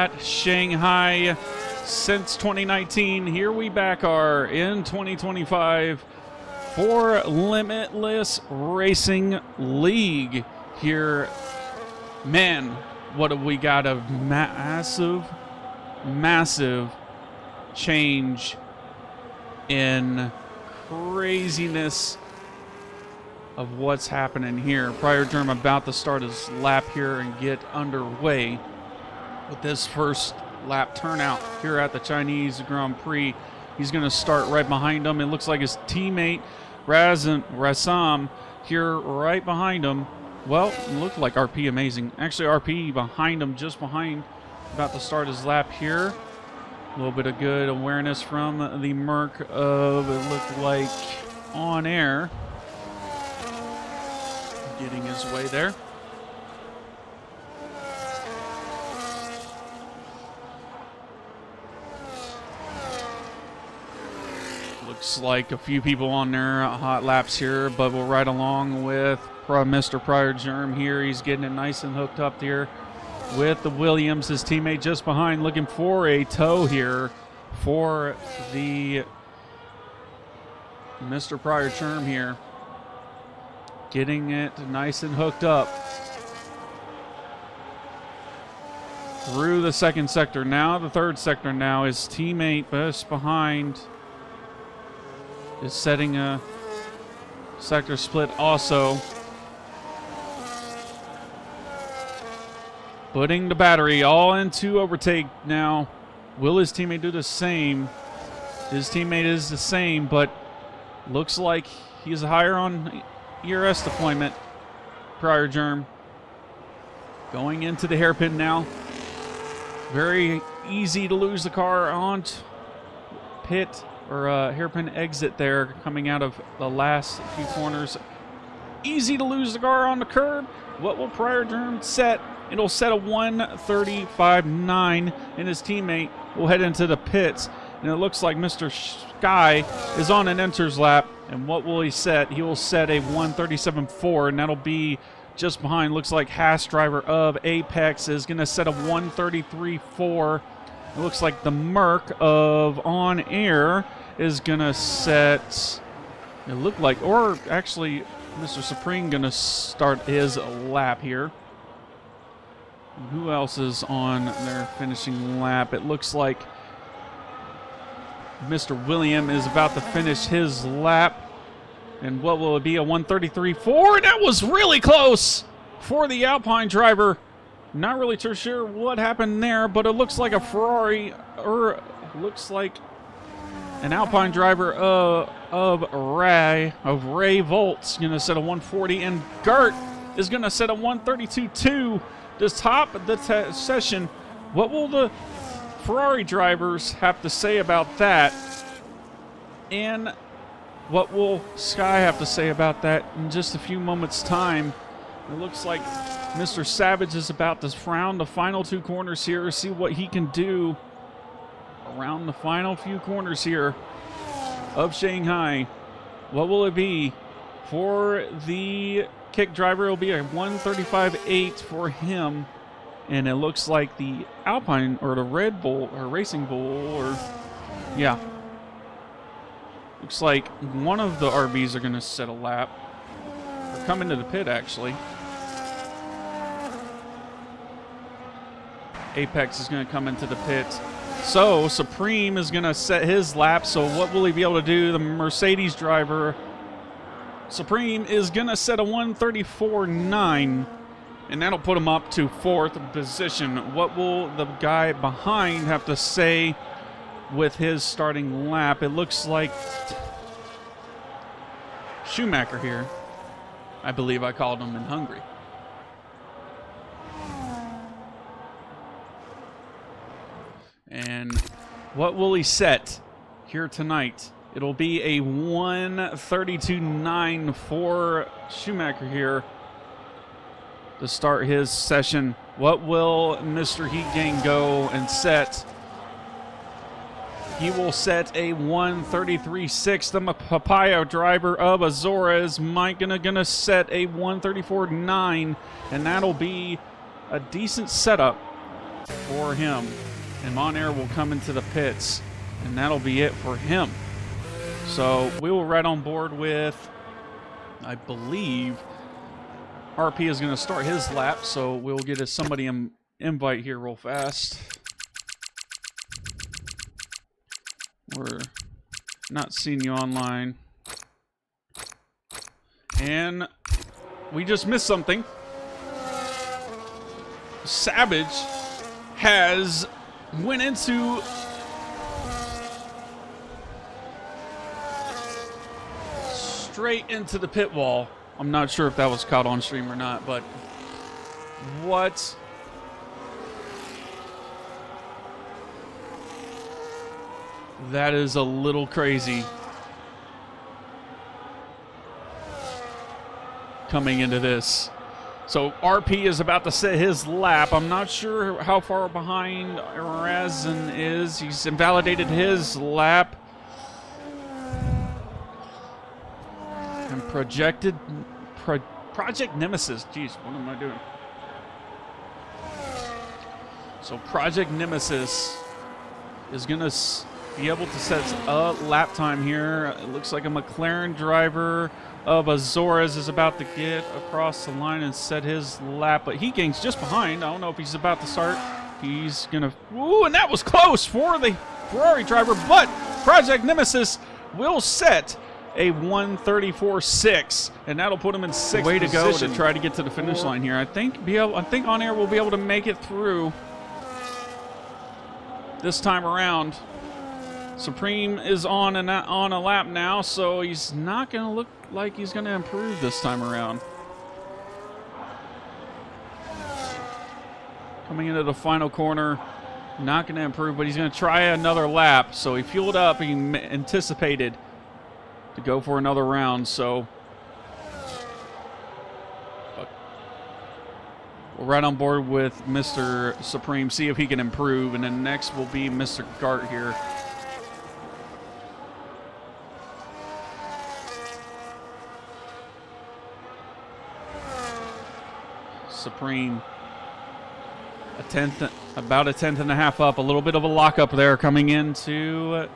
at Shanghai since 2019. Here we back are in 2025 for Limitless Racing League. Here, man, what have we got? A massive change in craziness of what's happening here. Prior Germ about to start his lap here and get underway with this first lap turnout here at the Chinese Grand Prix. He's going to start right behind him. It looks like his teammate Razam here right behind him. Well, it looked like RP amazing. Actually, RP behind him, just behind, about to start his lap here. A little bit of good awareness from the Merc of, it looked like, On Air. Getting his way there. Looks like a few people on their hot laps here, but we'll ride along with Mr. Prior Germ here. He's getting it nice and hooked up here with the Williams, his teammate just behind, looking for a tow here for the Mr. Prior Germ here. Getting it nice and hooked up through the second sector. Now the third sector now. His teammate just behind is setting a sector split also. Putting the battery all into overtake now. Will his teammate do the same? His teammate is the same, but looks like he's higher on ERS deployment. Prior Germ going into the hairpin now. Very easy to lose the car on pit or hairpin exit there, coming out of the last few corners. Easy to lose the car on the curb. What will Prior Germ set? It'll set a 1:35.9, and his teammate will head into the pits. And it looks like Mr. Sky is on an enters lap. And what will he set? He will set a 1:37.4, and that'll be just behind. Looks like Haas driver of Apex is going to set a 1:33.4. It looks like the Merc of On Air is going to set, it looked like, or actually Mr. Supreme going to start his lap here. And who else is on their finishing lap? It looks like Mr. William is about to finish his lap. And what will it be? A 1:33.4? That was really close for the Alpine driver. Not really too sure what happened there, but it looks like a Ferrari, or looks like an Alpine driver of Ray Volt's going to set a 1:40, and Gert is going to set a 1:32.2 to top the session. What will the Ferrari drivers have to say about that? And what will Sky have to say about that in just a few moments' time? It looks like Mr. Savage is about to round the final two corners here, see what he can do around the final few corners here of Shanghai. What will it be for the kick driver? It will be a 1:35.8 for him. And it looks like the Alpine, or the Red Bull, or Racing Bull, or, yeah. Looks like one of the RBs are going to set a lap. Or come into the pit, actually. Apex is going to come into the pit. So, Supreme is going to set his lap. So, what will he be able to do? The Mercedes driver, Supreme, is going to set a 1:34.9. And that'll put him up to fourth position. What will the guy behind have to say with his starting lap? It looks like Schumacher here. I believe I called him in Hungary. And what will he set here tonight? It'll be a 1:32.9 for Schumacher here to start his session. What will Mr. Heat Gang go and set? He will set a 1:33.6. The Papaya driver of Azores, Mike, gonna set a 1:34.9, and that'll be a decent setup for him. And Mon Air will come into the pits, and that'll be it for him. So we will ride on board with, I believe, RP is going to start his lap, so we'll get somebody invite here real fast. We're not seeing you online. And we just missed something. Savage has went into straight into the pit wall. I'm not sure if that was caught on stream or not, but what? That is a little crazy. Coming into this. So RP is about to set his lap. I'm not sure how far behind Razin is. He's invalidated his lap. And Project Nemesis. Jeez, what am I doing? So Project Nemesis is going to be able to set a lap time here. It looks like a McLaren driver of Azores is about to get across the line and set his lap, but Heatgang's just behind. I don't know if he's about to start. He's going to... Ooh, and that was close for the Ferrari driver, but Project Nemesis will set a 1:34.6, and that'll put him in sixth Way to go position. to Try to get to the finish line here. I think On Air will be able to make it through this time around. Supreme is on a lap now, so he's not going to look like he's going to improve this time around. Coming into the final corner, not going to improve, but he's going to try another lap. So he fueled up, he anticipated to go for another round, so we're right on board with Mr. Supreme, see if he can improve, and then next will be Mr. Gart here. Supreme, about a tenth and a half up, a little bit of a lockup there coming into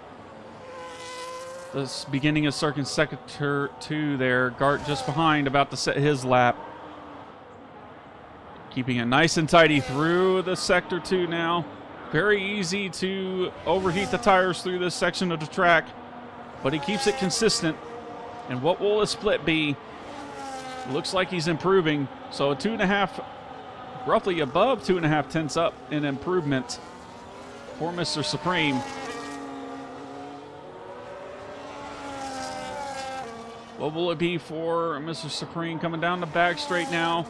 the beginning of sector 2 there. Gart just behind, about to set his lap. Keeping it nice and tidy through the sector 2 now. Very easy to overheat the tires through this section of the track, but he keeps it consistent. And what will a split be? Looks like he's improving. So a 2.5, roughly above 2.5 tenths up in improvement for Mr. Supreme. What will it be for Mr. Supreme coming down the back straight now?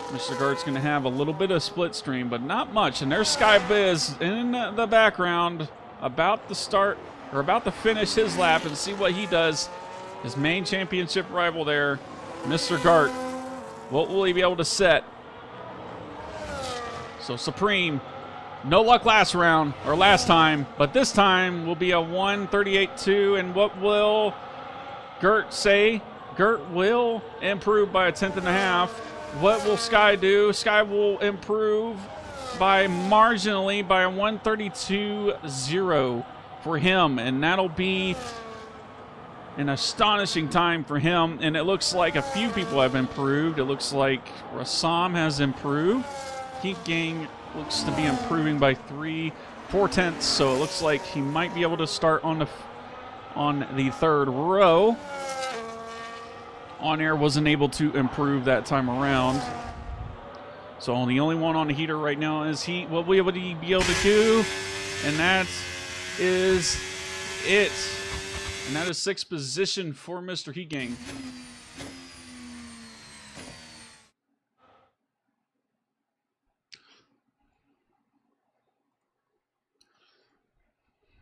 Mr. Gart's going to have a little bit of split stream, but not much. And there's SkyBiz in the background, about to start, or about to finish his lap and see what he does. His main championship rival there, Mr. Gart. What will he be able to set? So Supreme, no luck last round, or last time, but this time will be a 1:38.2. And what will Gart say? Gart will improve by a tenth and a half. What will Sky do? Sky will improve by marginally by a 1:32.0 for him, and that'll be an astonishing time for him. And it looks like a few people have improved. It looks like Rassam has improved. Heatgang looks to be improving by 3/4 tenths, so it looks like he might be able to start on the third row. On Air wasn't able to improve that time around. So the only one on the heater right now is Heat. What will he be able to do? And that is it. And that is sixth position for Mr. Heatgang.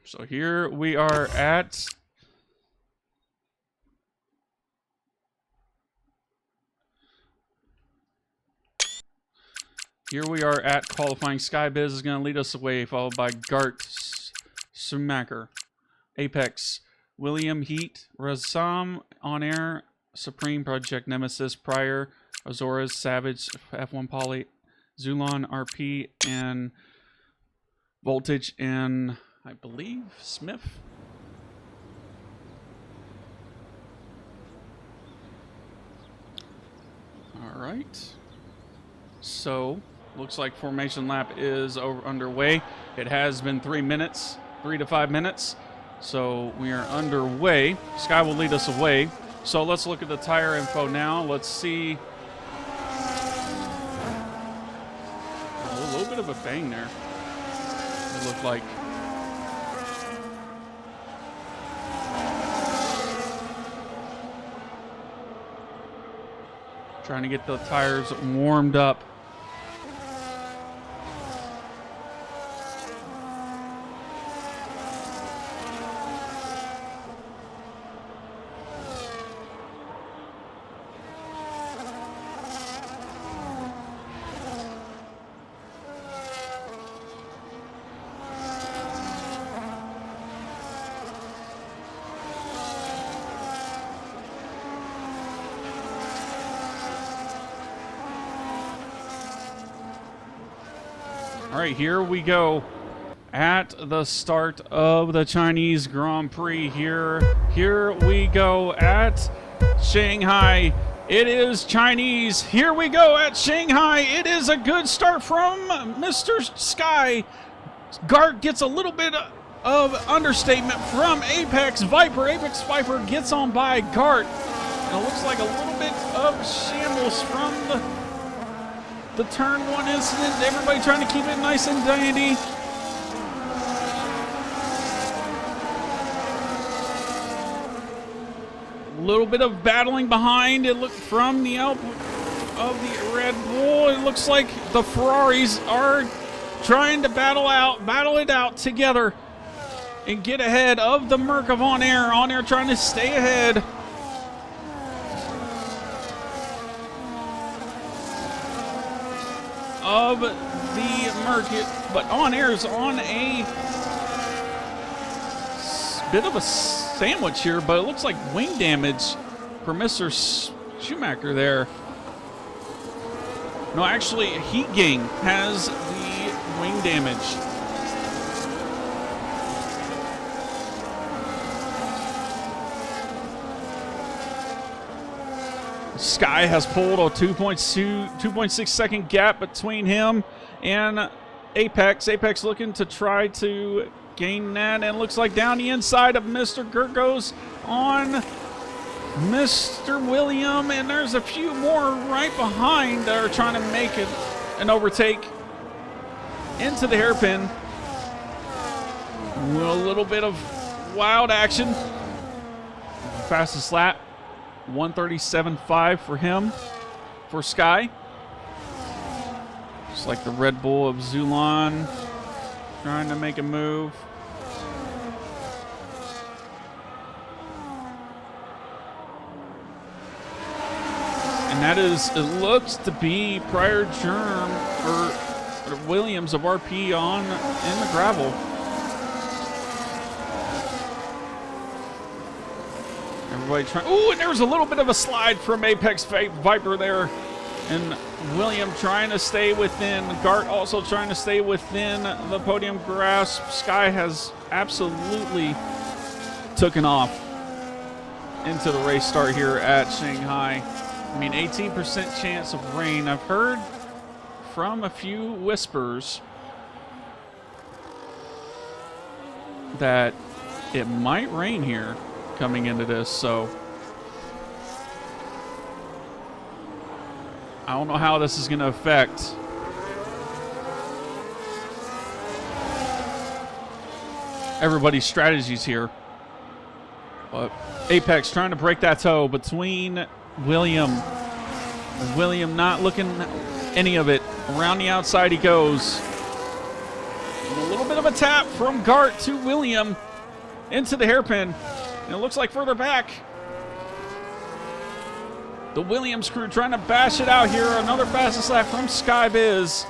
So here we are at qualifying. SkyBiz is going to lead us away, followed by Gart, Schumacher, Apex, William Heat, Rassam, On Air, Supreme, Project Nemesis, Pryor, Azores, Savage, F1 Poly, Zulon, RP, and Voltage, and I believe Smith. All right. So, looks like formation lap is underway. It has been 3 minutes, 3 to 5 minutes. So, we are underway. Sky will lead us away. So, let's look at the tire info now. Let's see. A little bit of a bang there. It looked like. Trying to get the tires warmed up. All right, here we go at the start of the Chinese Grand Prix. Here we go at Shanghai. It is Chinese. Here we go at Shanghai. It is a good start from Mr. Sky. Gart gets a little bit of understatement from Apex Viper. Apex Viper gets on by Gart. And it looks like a little bit of shambles from the turn one incident. Everybody trying to keep it nice and dandy. A little bit of battling behind. It looked from the help of the Red Bull. It looks like the Ferraris are trying to battle it out together and get ahead of the Merc of On Air. On Air trying to stay ahead. Of the Merc, but On Air's on a bit of a sandwich here, but it looks like wing damage for Mr. Schumacher there. No, actually, Heat Gang has the wing damage. Sky has pulled a 2.6 second gap between him and Apex. Apex looking to try to gain that, and looks like down the inside of Mr. Gert goes on Mr. William, and there's a few more right behind that are trying to make it an overtake into the hairpin. A little bit of wild action. Fastest lap. 137.5 for him, for Sky. Just like the Red Bull of Zulon trying to make a move. And that is, it looks to be prior germ or Williams of RP on in the gravel. Everybody trying. Ooh, and there was a little bit of a slide from Apex Viper there. And William trying to stay within. Gart also trying to stay within the podium grasp. Sky has absolutely taken off into the race start here at Shanghai. I mean, 18% chance of rain. I've heard from a few whispers that it might rain here coming into this, so I don't know how this is going to affect everybody's strategies here. But Apex trying to break that toe between William. William not looking any of it. Around the outside he goes. And a little bit of a tap from Gart to William into the hairpin. And it looks like further back, the Williams crew trying to bash it out here. Another fastest lap from Sky Biz.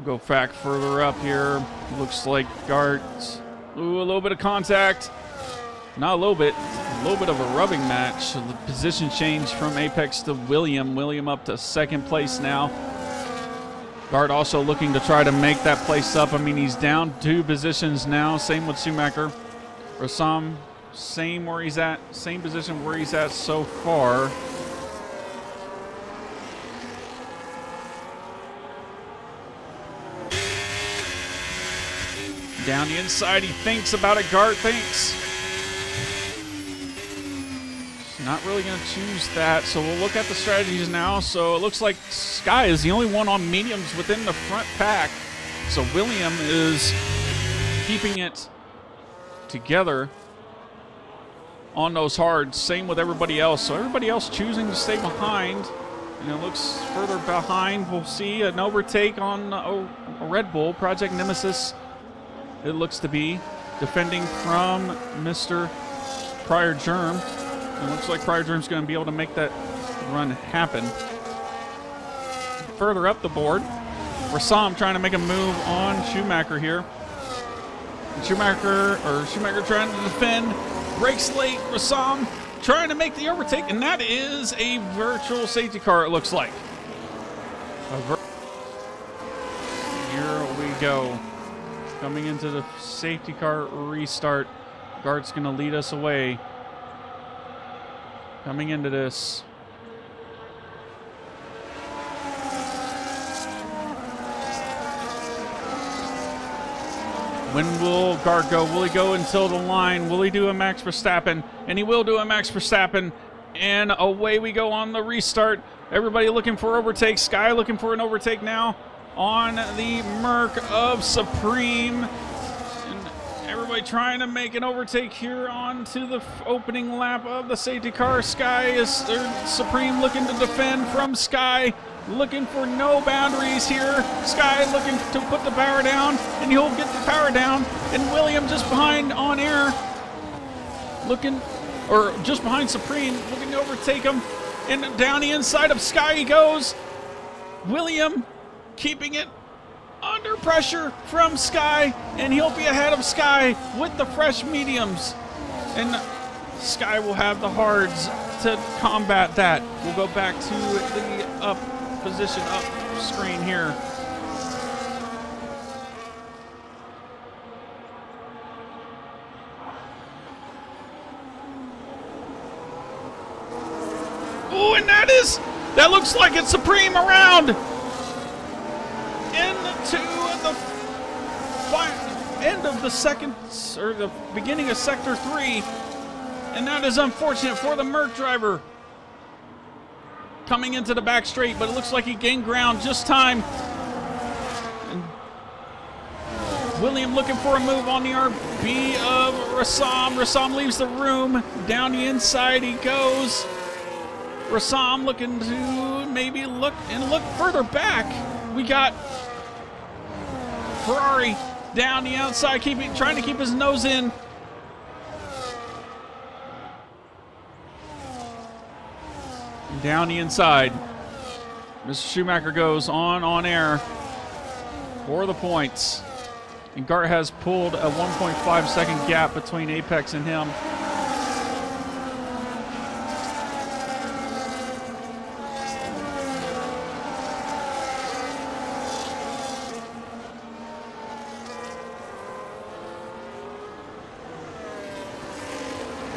Go back further up here. Looks like Gart. Ooh, a little bit of contact. Not a little bit of a rubbing match. The position change from Apex to William. William up to second place now. Gart also looking to try to make that place up. I mean, he's down 2 positions now. Same with Schumacher. Rassam, same where he's at. Same position where he's at so far. Down the inside, he thinks about it. Gart thinks. Not really going to choose that, so we'll look at the strategies now. So it looks like Sky is the only one on mediums within the front pack. So William is keeping it together on those hards. Same with everybody else. So everybody else choosing to stay behind. And it looks further behind. We'll see an overtake on a Red Bull. Project Nemesis, it looks to be, defending from Mr. Prior Germ. It looks like Prior Germ's going to be able to make that run happen. Further up the board, Rassam trying to make a move on Schumacher here. Schumacher trying to defend. Breaks late. Rassam trying to make the overtake, and that is a virtual safety car, it looks like. Here we go. Coming into the safety car restart. Gart's going to lead us away. Coming into this. When will Gart go? Will he go until the line? Will he do a Max Verstappen? And he will do a Max Verstappen. And away we go on the restart. Everybody looking for overtake. Sky looking for an overtake now on the Merc of Supreme. Everybody trying to make an overtake here onto the opening lap of the safety car. Supreme looking to defend from Sky, looking for no boundaries here. Sky looking to put the power down, and he'll get the power down. And William just behind on air, just behind Supreme, looking to overtake him. And down the inside of Sky he goes. William keeping it under pressure from Sky, and he'll be ahead of Sky with the fresh mediums. And Sky will have the hards to combat that. We'll go back to the up screen here. Oh, and that looks like it's Supreme around into the end of the second, or the beginning of Sector 3, and that is unfortunate for the Merc driver. Coming into the back straight, but it looks like he gained ground just time. And William looking for a move on the RB of Rassam. Rassam leaves the room. Down the inside he goes. Rassam looking to maybe look further back. We got Ferrari down the outside, trying to keep his nose in. Down the inside, Mr. Schumacher goes on air for the points. And Gart has pulled a 1.5 second gap between Apex and him.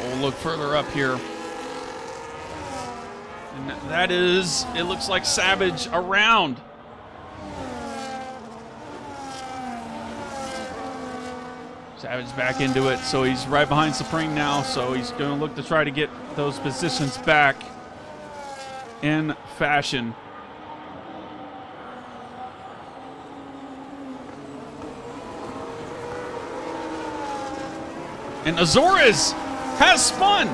We'll look further up here. And that is, it looks like Savage around. Savage back into it, so he's right behind Supreme now, so he's going to look to try to get those positions back in fashion. And Azores has spun.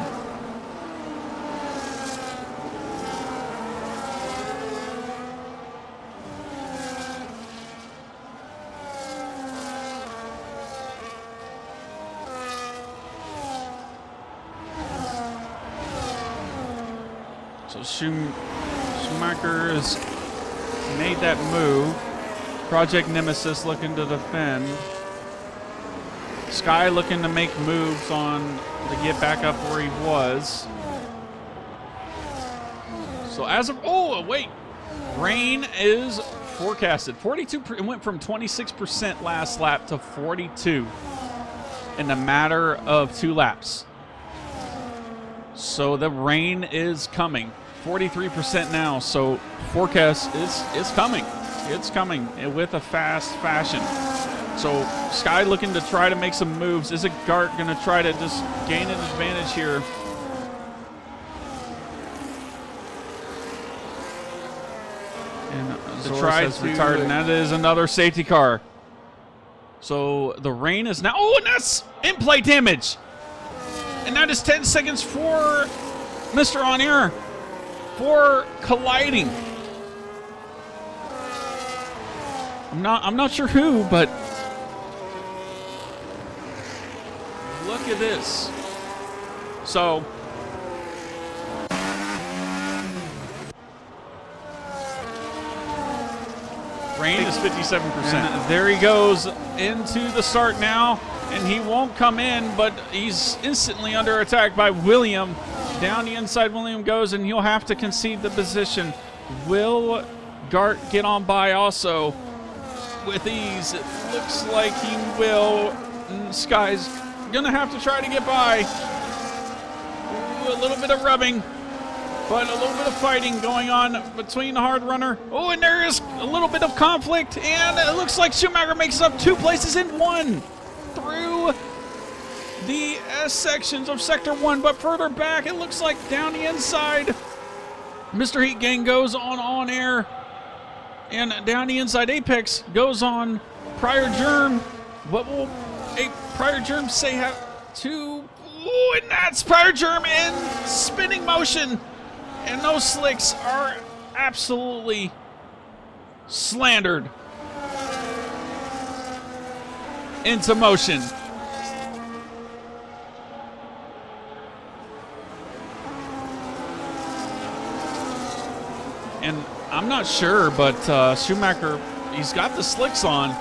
So Schumacher has made that move. Project Nemesis looking to defend. Sky looking to make moves to get back up where he was. So as of, oh, wait. Rain is forecasted. 42, it went from 26% last lap to 42 in a matter of 2 laps. So the rain is coming. 43% now, so forecast is coming. It's coming with a fast fashion. So Sky looking to try to make some moves. Is it Gart going to try to just gain an advantage here? And to try to retard, and that is another safety car. So the rain is now, oh, and that's in-play damage. And that is 10 seconds for Mr. On Air for colliding. I'm not sure who, but look at this. So rain is 57%. And there he goes into the start now, and he won't come in, but he's instantly under attack by William. Down the inside, William goes, and he'll have to concede the position. Will Gart get on by also with ease? It looks like he will. And Sky's gonna have to try to get by. Ooh, a little bit of rubbing, but a little bit of fighting going on between the hard runner. Oh, and there is a little bit of conflict, and it looks like Schumacher makes up 2 places in 1 through the S sections of Sector 1, but further back, it looks like down the inside, Mr. Heat Gang goes on air, and down the inside, Apex goes on Prior Germ. What will Prior Germ say to? Ooh, and that's Prior Germ in spinning motion. And those slicks are absolutely slandered into motion. And I'm not sure, but Schumacher, he's got the slicks on.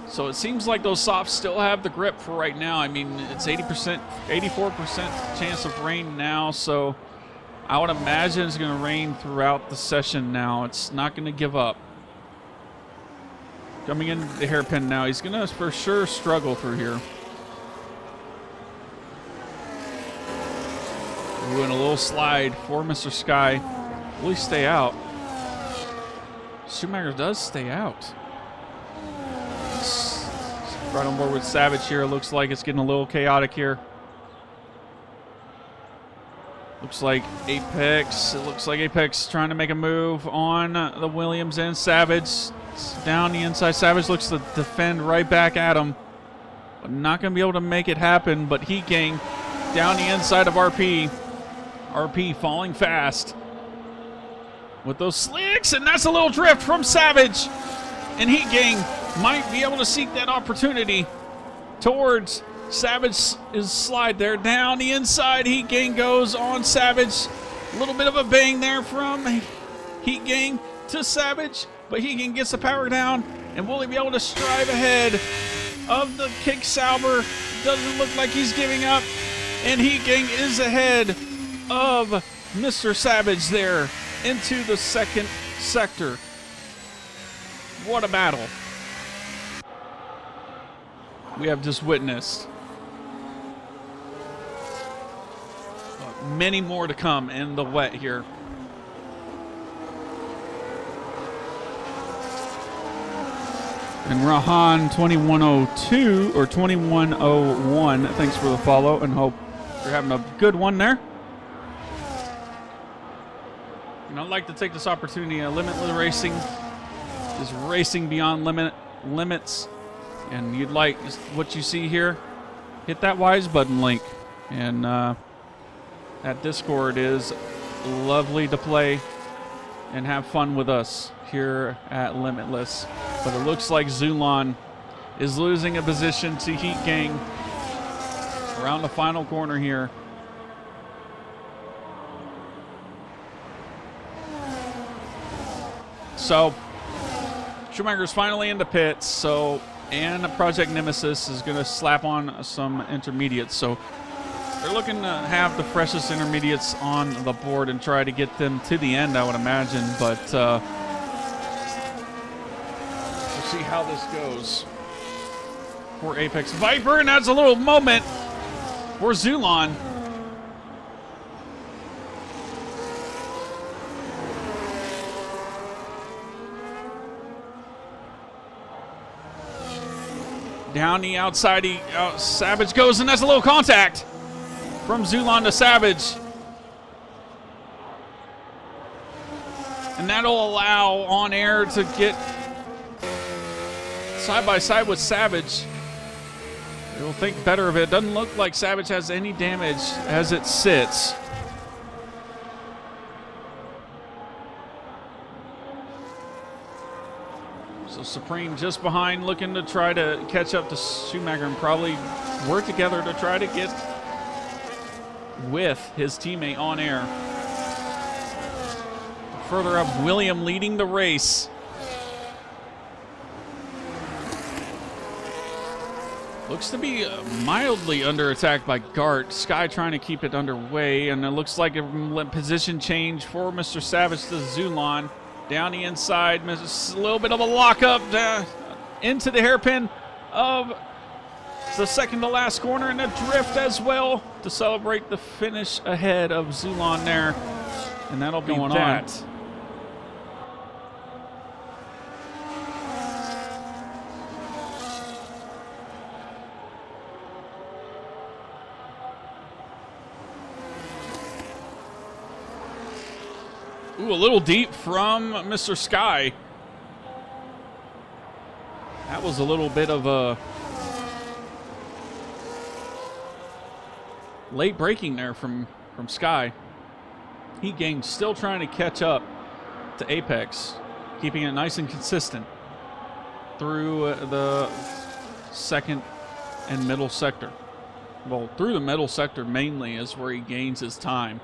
So it seems like those softs still have the grip for right now. I mean, it's 80%, 84% chance of rain now, so I would imagine it's going to rain throughout the session now. It's not going to give up. Coming into the hairpin now. He's going to for sure struggle through here. Ooh, and a little slide for Mr. Sky. Will he stay out? Schumacher does stay out. Right on board with Savage here. Looks like it's getting a little chaotic here. Looks like Apex. It looks like Apex trying to make a move on the Williams and Savage. It's down the inside. Savage looks to defend right back at him. But not going to be able to make it happen. But Heat Gang down the inside of RP. RP falling fast with those slicks. And that's a little drift from Savage. And Heat Gang might be able to seek that opportunity towards Savage's slide there. Down the inside, Heat Gang goes on Savage. A little bit of a bang there from Heat Gang to Savage, but Heat Gang gets the power down, and will he be able to strive ahead of the Kick Sauber? Doesn't look like he's giving up, and Heat Gang is ahead of Mr. Savage there into the second sector. What a battle we have just witnessed. Many more to come in the wet here. And Rahan 2102 or 2101, thanks for the follow, and hope you're having a good one there. And I'd like to take this opportunity. Limitless racing is racing beyond limits. And you'd like what you see here, hit that Wise button link. And that Discord is lovely to play and have fun with us here at Limitless. But it looks like Zulon is losing a position to Heat Gang around the final corner here. So Schumacher's finally in the pits, so and Project Nemesis is going to slap on some intermediates. So they're looking to have the freshest intermediates on the board and try to get them to the end, I would imagine. But we'll see how this goes for Apex Viper. And that's a little moment for Zulon. Down the outside, Savage goes, and that's a little contact from Zulon to Savage. And that'll allow On Air to get side by side with Savage. They'll think better of it. Doesn't look like Savage has any damage as it sits. So Supreme just behind, looking to try to catch up to Schumacher and probably work together to try to get with his teammate On Air. Further up, William leading the race. Looks to be mildly under attack by Gart. Sky trying to keep it underway, and it looks like a position change for Mr. Savage to Zulon. Down the inside, a little bit of a lockup into the hairpin of the second to last corner, and a drift as well to celebrate the finish ahead of Zulon there. And that'll be that. Ooh, a little deep from Mr. Sky. That was a little bit of a late braking there from Sky. Heat Gang still trying to catch up to Apex, keeping it nice and consistent through the second and middle sector. Well, through the middle sector mainly is where he gains his time.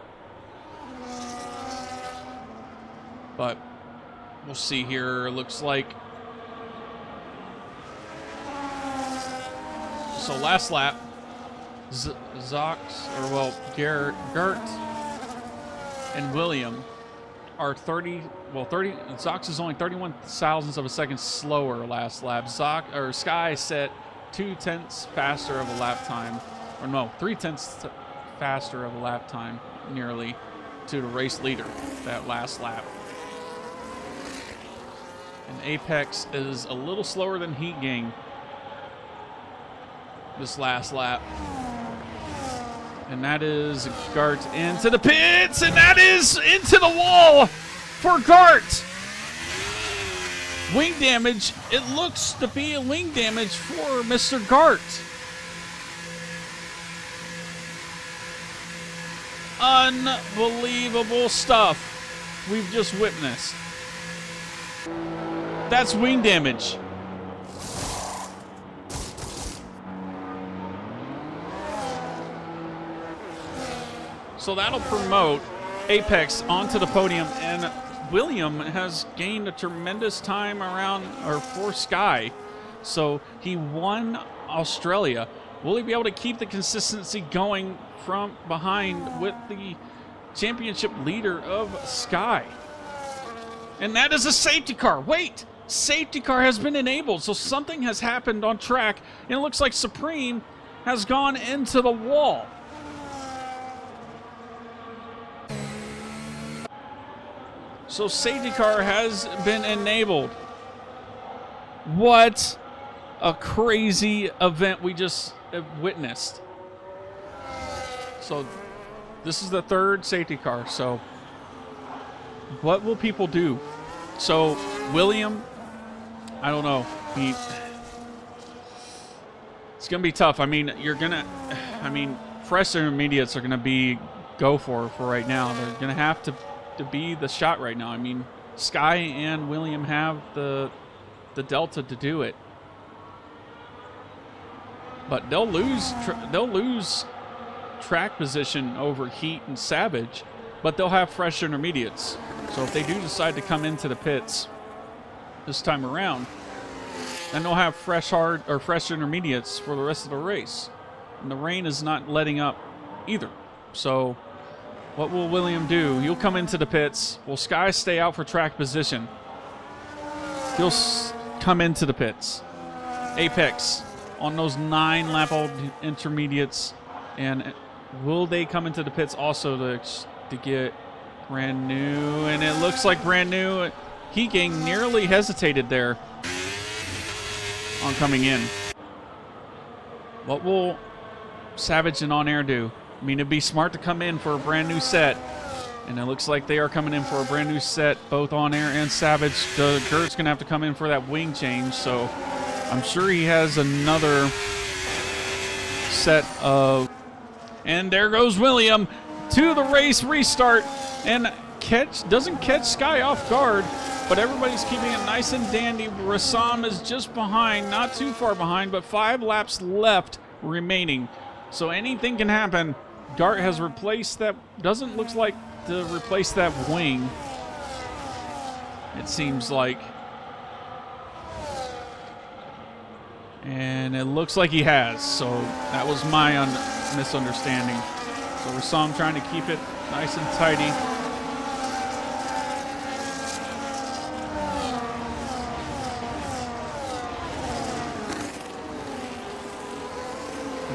But we'll see here. Looks like. So last lap, Gart and William are 30. Zox is only 31 thousandths of a second slower last lap. Sky set 2/10 faster of a lap time, or no, 3/10 faster of a lap time, nearly, to the race leader that last lap. And Apex is a little slower than Heat Gang this last lap. And that is Gart into the pits, and that is into the wall for Gart. Wing damage. It looks to be a wing damage for Mr. Gart. Unbelievable stuff we've just witnessed. That's wing damage. So that'll promote Apex onto the podium, and William has gained a tremendous time around, or for Sky. So he won Australia. Will he be able to keep the consistency going from behind with the championship leader of Sky? And that is a safety car. Wait! Safety car has been enabled, so something has happened on track, and it looks like Supreme has gone into the wall. So safety car has been enabled. What a crazy event we just witnessed. So this is the third safety car. So what will people do? So William, I don't know. It's going to be tough. I mean, fresh intermediates are going to be go for right now. They're going to have to be the shot right now. I mean, Sky and William have the delta to do it, but they'll lose track position over Heat and Savage, but they'll have fresh intermediates. So if they do decide to come into the pits this time around, And they'll have fresh intermediates for the rest of the race. And the rain is not letting up either. So what will William do? He'll come into the pits. Will Sky stay out for track position? He'll come into the pits. Apex on those 9 lap old intermediates. And will they come into the pits also to get Brand New? And it looks like Brand New. Heat Gang nearly hesitated there on coming in. What will Savage and On Air do? I mean, it'd be smart to come in for a brand new set. And it looks like they are coming in for a brand new set, both On Air and Savage. Gert's going to have to come in for that wing change, so I'm sure he has another set of... And there goes William to the race restart, and doesn't catch Sky off guard, but everybody's keeping it nice and dandy. Rassam is just behind, not too far behind, but 5 laps left remaining. So anything can happen. Gart has replaced that, doesn't look like to replace that wing, it seems like. And it looks like he has, so that was my misunderstanding. So Rassam trying to keep it nice and tidy.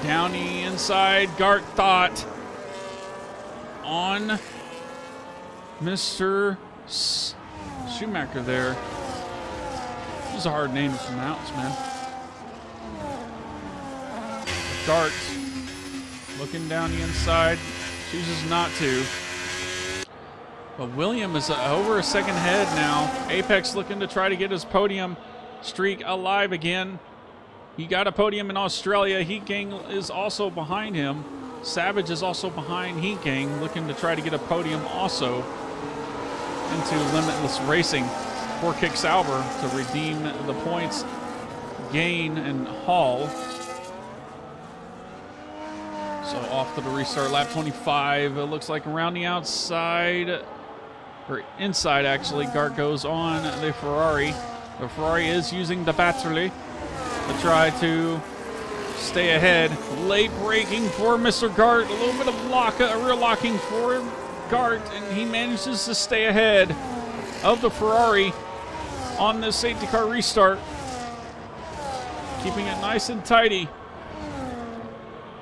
Down the inside, Gart thought on Mr. Schumacher there. This is a hard name to pronounce, man. Gart looking down the inside, chooses not to. But William is over a second ahead now. Apex looking to try to get his podium streak alive again. He got a podium in Australia. Heat Gang is also behind him. Savage is also behind Heat Gang, looking to try to get a podium also into Limitless Racing for Kick Sauber to redeem the points gain and haul. So off to the restart, lap 25. It looks like around the outside, or inside actually, Gart goes on the Ferrari. The Ferrari is using the battery to try to stay ahead. Late braking for Mr. Gart. A little bit of rear locking for Gart, and he manages to stay ahead of the Ferrari on this safety car restart. Keeping it nice and tidy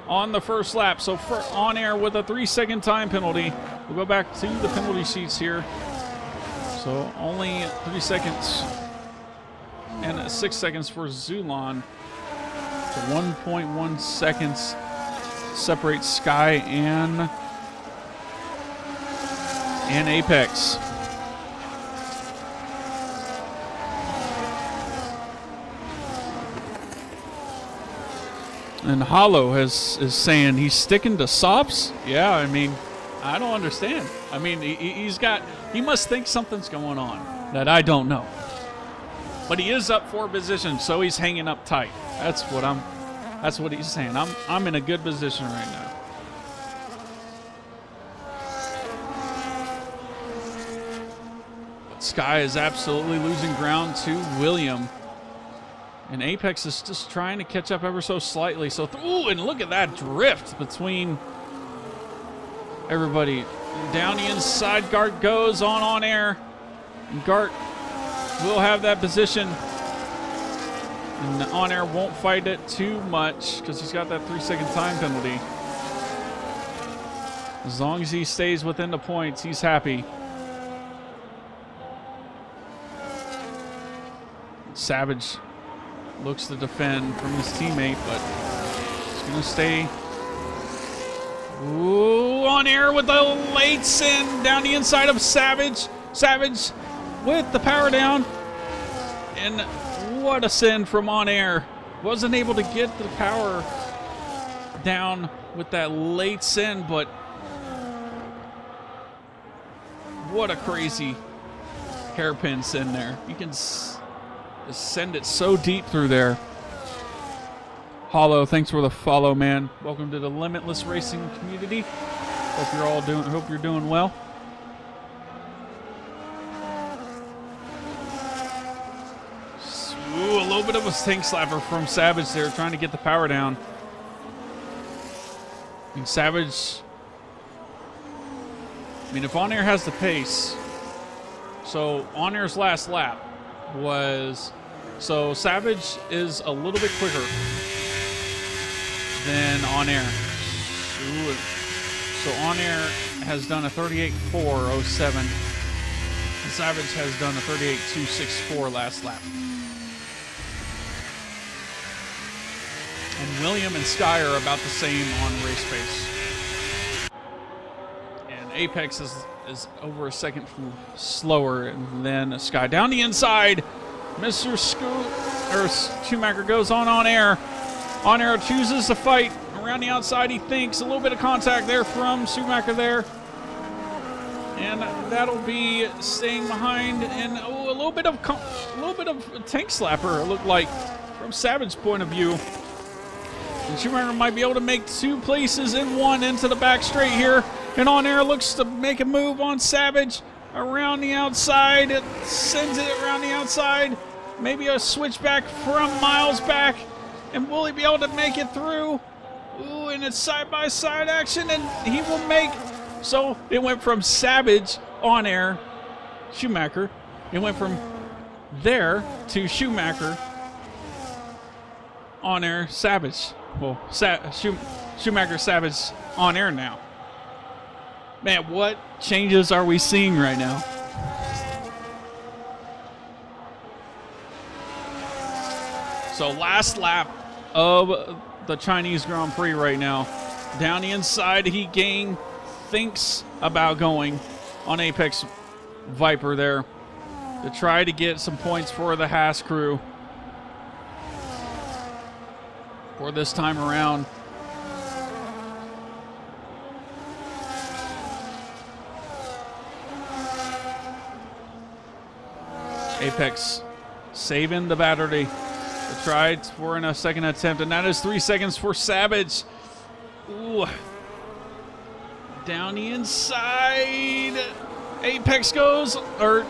on the first lap. So for On Air with a 3-second time penalty. We'll go back to the penalty sheets here. So only 3 seconds and 6 seconds for Zulon. So 1.1 seconds separates Sky and Apex. And Hollow is saying he's sticking to softs. Yeah, I mean, I don't understand. I mean, he must think something's going on that I don't know. But he is up 4 positions, so he's hanging up tight. That's what he's saying. I'm in a good position right now. But Sky is absolutely losing ground to William. And Apex is just trying to catch up ever so slightly. So, ooh, and look at that drift between everybody. Down the inside, Gart goes on Air. And Gart will have that position. And On Air won't fight it too much because he's got that 3-second time penalty. As long as he stays within the points, he's happy. Savage looks to defend from his teammate, but he's going to stay. Ooh, On Air with the late sin down the inside of Savage. Savage with the power down. And what a sin from On Air. Wasn't able to get the power down with that late sin, but what a crazy hairpin sin there. You can send it so deep through there. Hollow, thanks for the follow, man. Welcome to the Limitless Racing community. Hope you're doing well. Ooh, a little little bit of a tank slapper from Savage there, trying to get the power down. And Savage, I mean, if On Air has the pace, so On Air's last lap was, so Savage is a little bit quicker than On Air. Ooh. So On Air has done a 38.407. And Savage has done a 38.264 last lap. And William and Sky are about the same on race pace. And Apex is over a second slower than Sky. Down the inside, Mr. Schumacher goes on Air. On Air chooses to fight around the outside. He thinks a little bit of contact there from Schumacher there. And that'll be staying behind, and a little bit of tank slapper. It looked like from Savage's point of view. And Schumacher might be able to make two places in one into the back straight here. And On Air looks to make a move on Savage around the outside. It sends it around the outside. Maybe a switchback from Miles back. And will he be able to make it through? Ooh, and it's side-by-side action, and he will make. So it went from Savage, On Air, Schumacher. It went from there to Schumacher, On Air, Savage. Well, Schumacher, Savage, On Air now. Man, what changes are we seeing right now? So last lap of the Chinese Grand Prix right now. Down the inside, Heat Gang thinks about going on Apex Viper there to try to get some points for the Haas crew for this time around. Apex saving the battery. They tried for a second attempt, and that is 3 seconds for Savage. Ooh. Down the inside. Apex goes, or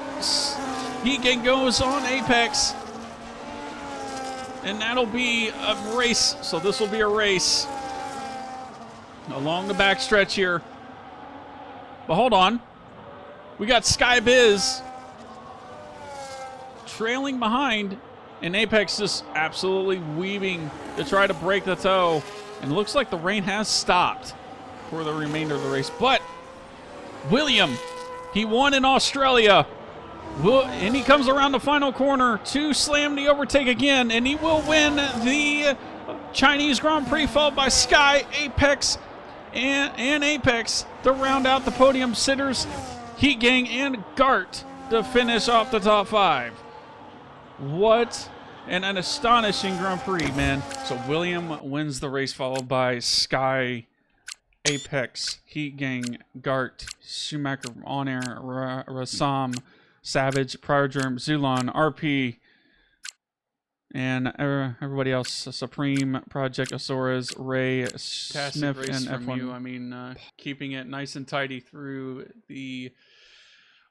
Heat Gang goes on Apex. And that'll be a race. So this will be a race along the back stretch here. But hold on. We got Sky Biz trailing behind, and Apex just absolutely weaving to try to break the toe. And it looks like the rain has stopped for the remainder of the race. But William, he won in Australia. And he comes around the final corner to slam the overtake again, and he will win the Chinese Grand Prix, followed by Sky, Apex, and Apex to round out the podium sitters, Heat Gang, and Gart to finish off the top 5. What an astonishing Grand Prix, man. So William wins the race, followed by Sky, Apex, Heat Gang, Gart, Schumacher, On Air, Rassam, Savage, Prior Germ, Zulon, RP, and everybody else. Supreme, Project, Asoras, Ray, Smith, and F1. You. I mean, keeping it nice and tidy through the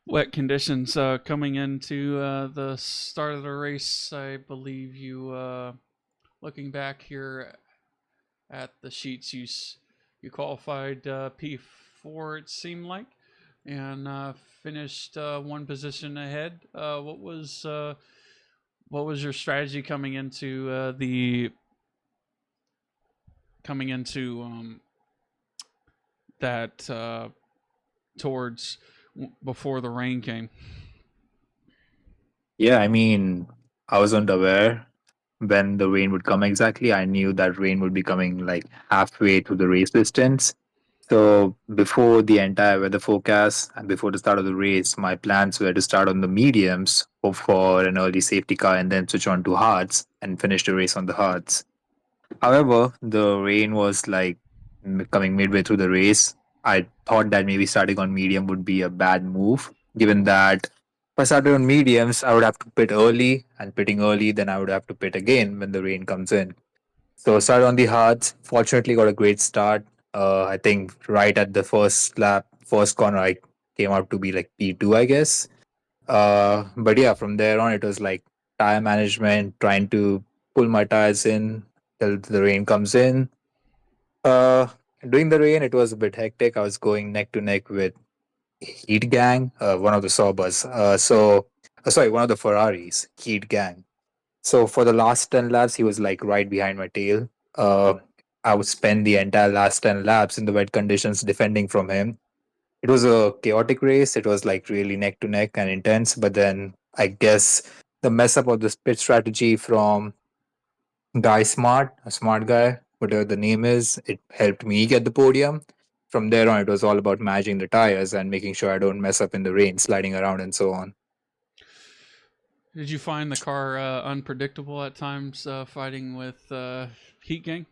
wet conditions. Coming into the start of the race, I believe you, looking back here at the sheets, you qualified P4, it seemed like, and finished one position ahead. What was your strategy coming into that towards before the rain came? Yeah, I mean, I wasn't aware when the rain would come exactly. I knew that rain would be coming like halfway to the race distance. So before the entire weather forecast and before the start of the race, my plans were to start on the mediums, hope for an early safety car, and then switch on to hards and finish the race on the hards. However, the rain was like coming midway through the race. I thought that maybe starting on medium would be a bad move, given that if I started on mediums, I would have to pit early, and pitting early, then I would have to pit again when the rain comes in. So started on the hards. Fortunately, got a great start. I think right at the first lap, first corner, I came out to be like P2, I guess. But yeah, from there on, it was like tire management, trying to pull my tires in till the rain comes in. Uh, During the rain, it was a bit hectic. I was going neck to neck with Heat Gang, one of the Saubers. Sorry, one of the Ferraris, Heat Gang. So for the last 10 laps, he was like right behind my tail. Uh, I would spend the entire last 10 laps in the wet conditions defending from him. It was a chaotic race. It was like really neck to neck and intense. But then I guess the mess up of the pit strategy from Guy Smart, a smart guy, whatever the name is, it helped me get the podium. From there on, it was all about managing the tires and making sure I don't mess up in the rain, sliding around, and so on. Did you find the car unpredictable at times, fighting with Heat Gang?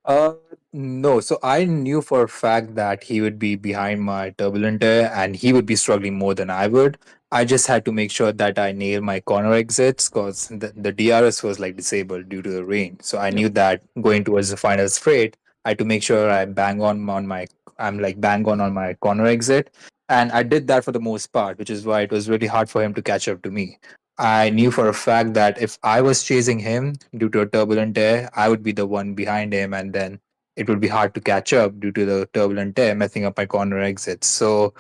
Uh, no. So I knew for a fact that he would be behind my turbulent air and he would be struggling more than I would. I just had to make sure that I nail my corner exits because the DRS was like disabled due to the rain. So I Yep. knew that going towards the final straight, I had to make sure I'm like bang on my corner exit. And I did that for the most part, which is why it was really hard for him to catch up to me. I knew for a fact that if I was chasing him due to a turbulent air, I would be the one behind him, and then it would be hard to catch up due to the turbulent air messing up my corner exits. So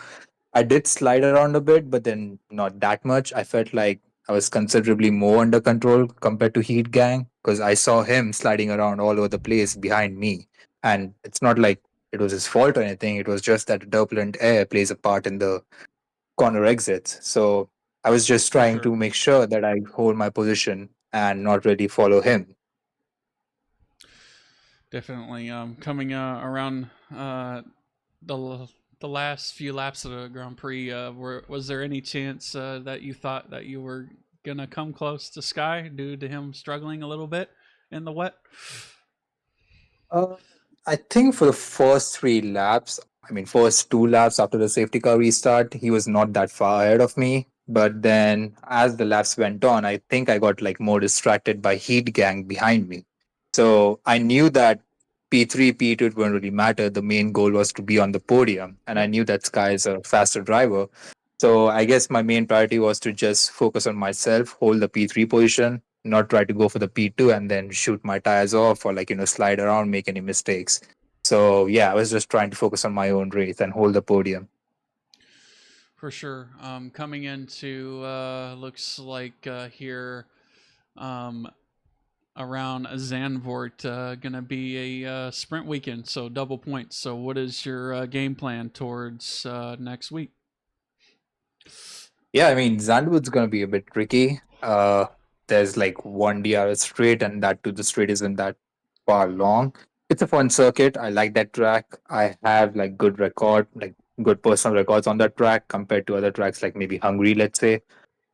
I did slide around a bit, but then not that much. I felt like I was considerably more under control compared to Heat Gang because I saw him sliding around all over the place behind me. And it's not like it was his fault or anything, it was just that turbulent air plays a part in the corner exits. So I was just For trying sure. to make sure that I hold my position and not really follow him. Definitely. Coming around the the last few laps of the Grand Prix, was there any chance that you thought that you were gonna come close to Sky due to him struggling a little bit in the wet? Uh, I think for the first three laps, I mean, first two laps after the safety car restart, he was not that far ahead of me. But then as the laps went on, I think I got like more distracted by Heat Gang behind me. So I knew that P3, P2 it wouldn't really matter. The main goal was to be on the podium. And I Yep. knew that Sky is a faster driver. So I guess my main priority was to just focus on myself, hold the P3 position, not try to go for the P2 and then shoot my tires off or like, slide around, make any mistakes. So yeah, I was just trying to focus on my own race and hold the podium. For sure. Coming into looks like here um, around Zandvoort, gonna be a sprint weekend, so double points. So, what is your game plan towards next week? Yeah, I mean, Zandvoort's going to be a bit tricky. There's like one DRS straight, and that too, the straight isn't that far long. It's a fun circuit. I like that track. I have like good personal records on that track compared to other tracks like maybe Hungary, let's say.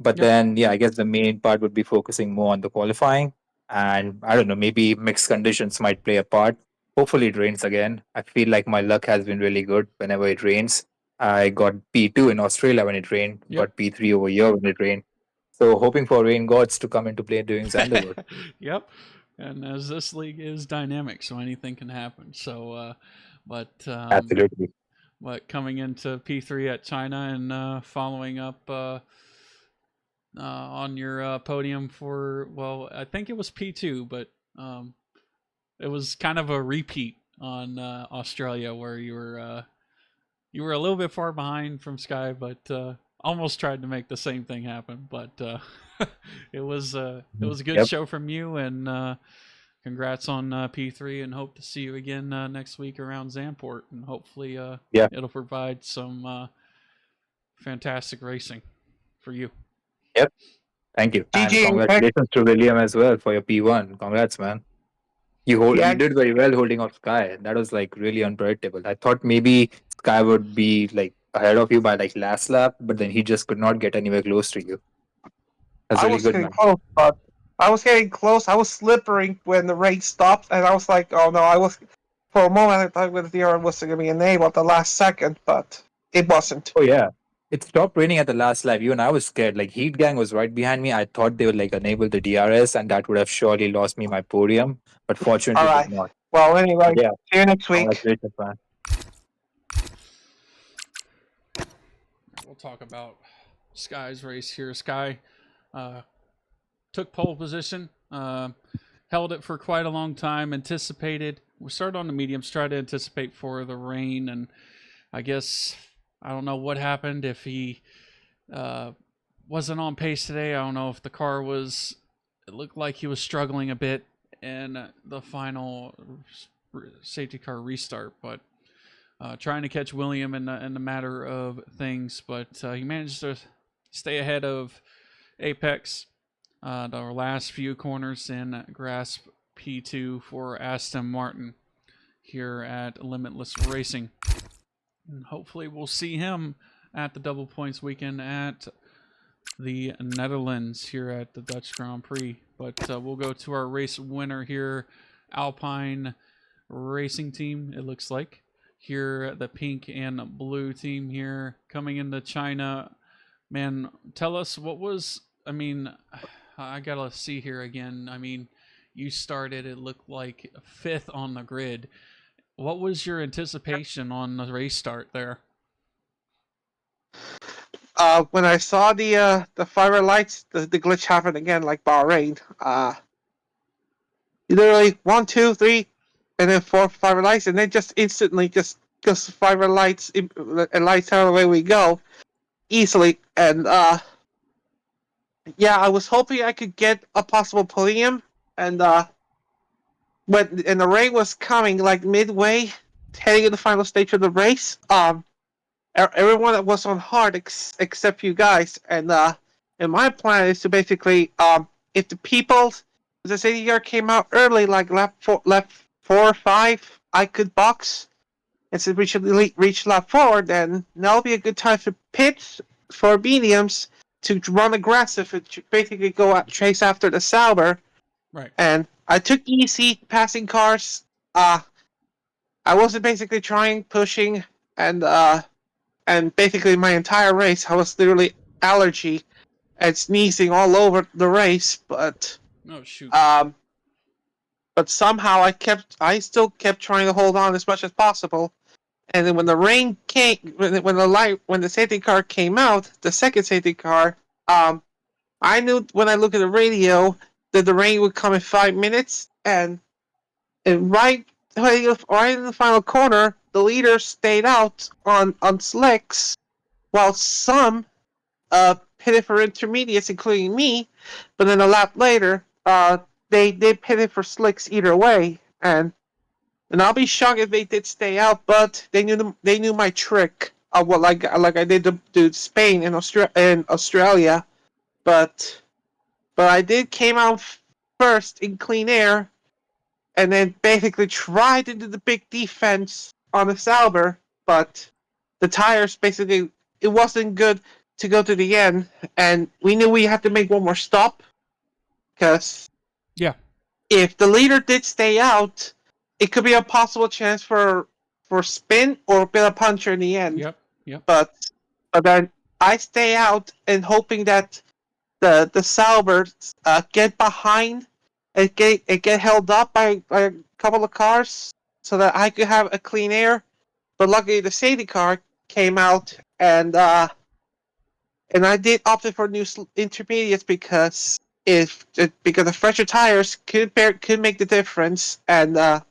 But Yep. then, yeah, I guess the main part would be focusing more on the qualifying. And I don't know, maybe mixed conditions might play a part. Hopefully, it rains again. I feel like my luck has been really good whenever it rains. I got P2 in Australia when it rained, Yep. got P3 over here when it rained. So, hoping for rain gods to come into play during Zanderwood. Yep. And as this league is dynamic, so anything can happen. So, but Absolutely. coming into P3 at China and following up on your podium for, well, I think it was P2, but it was kind of a repeat on Australia where you were a little bit far behind from Sky, but almost tried to make the same thing happen. But it Mhm. was a good Yep. show from you, and congrats on P3, and hope to see you again next week around Zamport, and hopefully Yeah. it'll provide some fantastic racing for you. Yep. Thank you. And GG, Impact. congratulations to William as well for your P1. Congrats, man. You Yeah, did very well holding off Sky. That was like really unpredictable. I thought maybe Sky would be like ahead of you by like last lap, but then he just could not get anywhere close to you. That's I really was good, getting man. close, but I was getting close. I was slippery when the race stopped, and I was like, "Oh no!" I was for a moment I thought the DRS was going to be enabled at the last second, but it wasn't. Oh yeah. It stopped raining at the last lap. Even I was scared. Like Heat Gang was right behind me. I thought they would like enable the DRS and that would have surely lost me my podium. But All fortunately it did right. not. Well, But anyway, yeah, see you next week. congratulations, man. We'll talk about Sky's race here. Sky, took pole position, held it for quite a long time, anticipated. We started on the mediums, tried to anticipate for the rain, and I guess I don't know what happened. If he wasn't on pace today, I don't know if the car was. It looked like he was struggling a bit in the final safety car restart, but trying to catch William in the matter of things, but he managed to stay ahead of Apex. The last few corners in grasp P2 for Aston Martin here at Limitless Racing. And hopefully we'll see him at the double points weekend at the Netherlands here at the Dutch Grand Prix. But we'll go to our race winner here, Alpine Racing Team, it looks like. Here, the pink and blue team here coming into China. Man, tell us what was, I mean, I gotta see here again. I mean, you started, it looked like 5th on the grid. What was your anticipation on the race start there? When I saw the fiber lights, the glitch happened again, like Bahrain. Literally 1, 2, 3, and then 4 fiber lights, and then just instantly just fiber lights and lights out, away we go, easily. And yeah, I was hoping I could get a possible podium, and when the rain was coming, like midway, heading in the final stage of the race, everyone that was on hard except you guys, and my plan is to basically, if the safety car came out early, like lap 4 or 5, I could box, and since we should reach lap 4, then that'll be a good time to pit for mediums to run aggressive and basically go out chase after the Sauber. Right. And I took easy passing cars. I wasn't basically pushing, and basically my entire race, I was literally allergy and sneezing all over the race. But oh shoot. But somehow I still kept trying to hold on as much as possible. And then when the rain came, when the safety car came out, the second safety car, I knew when I looked at the radio that the rain would come in 5 minutes, and right in the final corner, the leader stayed out on slicks, while some pitted for intermediates, including me. But then a lap later, they pitted for slicks either way, and I'll be shocked if they did stay out. But they knew my trick of what like I did to Spain and Australia, but I did came out first in clean air, and then basically tried to do the big defense on the Sauber, but the tires basically, it wasn't good to go to the end, and we knew we had to make one more stop, because yeah, if the leader did stay out, it could be a possible chance for spin or a bit of puncher in the end. Yep. But then I stay out and hoping that the Sauber get behind and get held up by a couple of cars so that I could have a clean air. But luckily the safety car came out, and I did opt for new intermediates because the fresher tires could make the difference. And I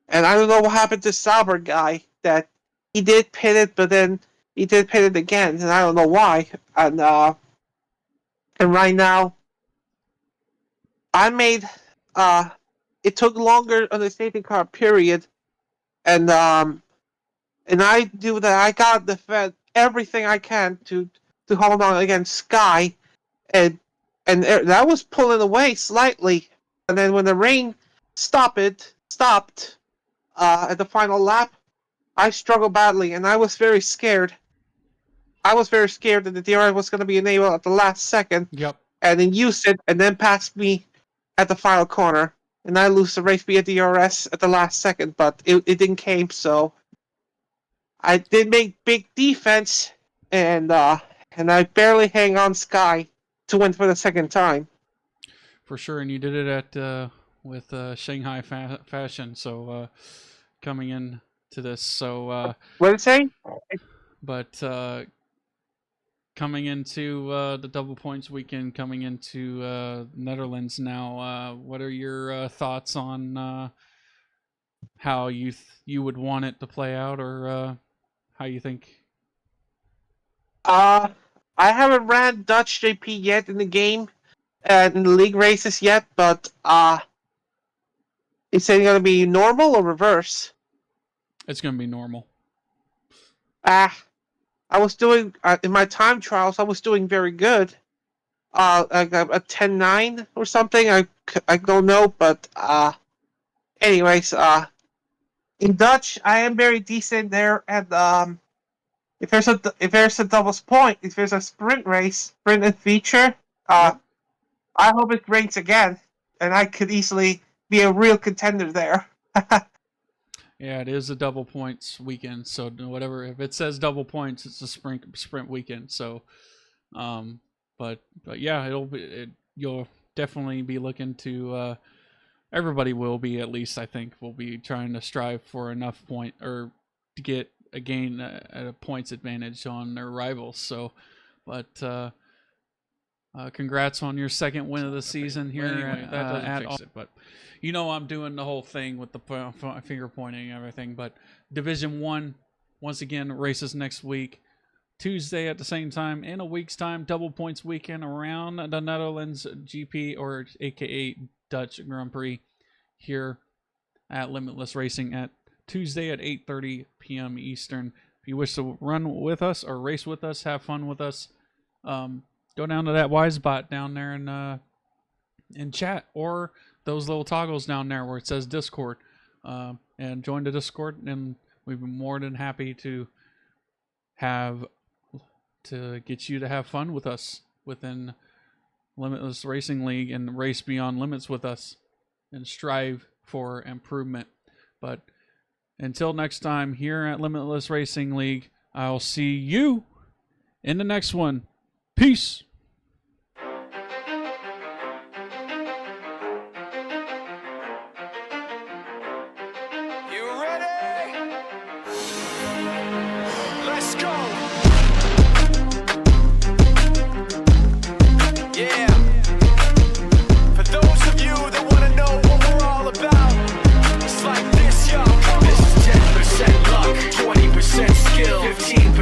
don't know what happened to Sauber guy, that he did pit it, but then he did pit it again, and I don't know why. And right now, I made it took longer on the safety car period, and I do that. I got defend everything I can to hold on against Sky, and that was pulling away slightly, and then when the rain stopped at the final lap, I struggled badly, and I was very scared. I was very scared that the DRS was going to be enabled at the last second. Yep. And then used it, and then passed me at the final corner, and I lose the race via DRS at the last second, but it didn't came, so I did make big defense, and I barely hang on Sky to win for the second time. For sure, and you did it at with Shanghai fashion. So coming in to this, so What did it say? but coming into the double points weekend, coming into Netherlands now, what are your thoughts on how you would want it to play out, or how you think? I haven't ran Dutch JP yet in the game and in the league races yet, but is it going to be normal or reverse? It's going to be normal. I was doing in my time trials. I was doing very good. Like a 10-9 or something. I don't know, but anyways, in Dutch, I am very decent there. And if there's a doubles point, if there's a sprint race, sprint and feature, I hope it rains again, and I could easily be a real contender there. Yeah, it is a double points weekend, so whatever. If it says double points, it's a sprint weekend. So, but yeah, you'll definitely be looking to. Everybody will be, at least I think, will be trying to strive for enough point or to get a points advantage on their rivals. So, but congrats on your second win of the season here. Anyway, that doesn't fix it, but I'm doing the whole thing with the finger pointing and everything. But Division 1, once again, races next week. Tuesday at the same time, in a week's time, double points weekend around the Netherlands GP, or aka Dutch Grand Prix, here at Limitless Racing at Tuesday at 8:30 p.m. Eastern. If you wish to run with us or race with us, have fun with us, go down to that Wisebot down there and chat, or those little toggles down there where it says Discord, and join the Discord, and we'd be more than happy to get you to have fun with us within Limitless Racing League and race beyond limits with us and strive for improvement. But until next time, here at Limitless Racing League, I'll see you in the next one. Peace.